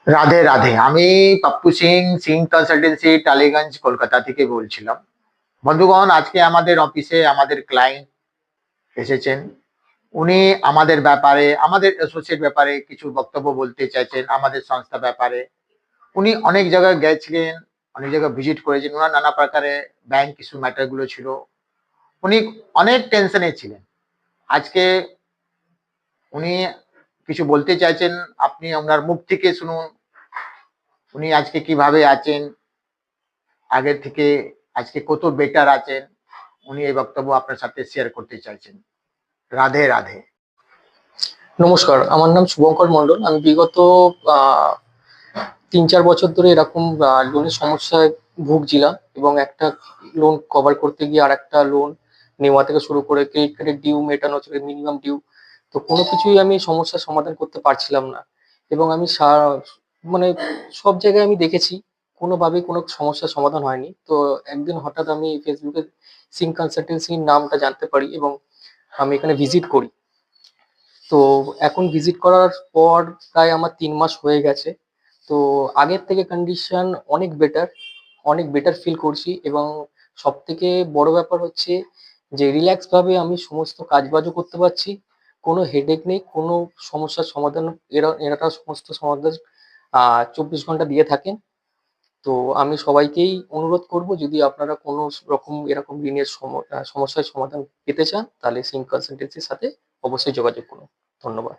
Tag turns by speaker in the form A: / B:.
A: রাধে রাধে। আমি পাপ্পু সিং, সিং কনসালটেন্সি, টালিগঞ্জ, কলকাতা থেকে বলছিলাম। বন্ধুগণ, আজকে আমাদের অফিসে আমাদের ক্লায়েন্ট এসেছেন। উনি আমাদের ব্যাপারে, আমাদের অ্যাসোসিয়েট ব্যাপারে কিছু বক্তব্য বলতে চাইছেন, আমাদের সংস্থা ব্যাপারে। উনি অনেক জায়গায় গেছিলেন, অনেক জায়গায় ভিজিট করেছেন, ওনার নানা প্রকারে ব্যাংক ইস্যু ম্যাটার গুলো ছিল। উনি অনেক টেনশনে ছিলেন। আজকে উনি কিছু বলতে চাইছেন, আপনি ওনার মুখ থেকে শুনুন। উনি আজকে কিভাবে আছেন, আগের থেকে আজকে কত বেটার আছেন, উনি এই বক্তব্য আপনার সাথে শেয়ার করতে চাইছেন। রাধে রাধে।
B: নমস্কার, আমার নাম শুভঙ্কর মণ্ডল। আমি বিগত 3-4 বছর ধরে এরকম লোনের সমস্যায় ভুগছিলাম, এবং একটা লোন কভার করতে গিয়ে আর একটা লোন নেওয়া থেকে শুরু করে ক্রেডিট কার্ডের ডিউ মেটানো, মিনিমাম ডিউ, তো কোনো কিছুই আমি সমস্যার সমাধান করতে পারছিলাম না। এবং আমি মানে সব জায়গায় আমি দেখেছি, কোনোভাবেই কোনো সমস্যার সমাধান হয়নি। তো একদিন হঠাৎ আমি ফেসবুকে সিং কনসালটেন্সির নামটা জানতে পারি, এবং আমি এখানে ভিজিট করি। তো এখন ভিজিট করার পর প্রায় আমার 3 মাস হয়ে গেছে। তো আগের থেকে কন্ডিশন অনেক বেটার ফিল করছি। এবং সব থেকে বড় ব্যাপার হচ্ছে যে রিল্যাক্স ভাবে আমি সমস্ত কাজবাজও করতে পারছি। কোনো হেডেক নেই, কোনো সমস্যার সমাধান। এরা সমস্ত সমাধান 24 ঘন্টা দিয়ে থাকেন। তো আমি সবাইকেই অনুরোধ করব, যদি আপনারা কোনো রকম এরকম ঋণের সমস্যার সমাধান পেতে চান, তাহলে সিং কনসালটেন্সির সাথে অবশ্যই যোগাযোগ করুন। ধন্যবাদ।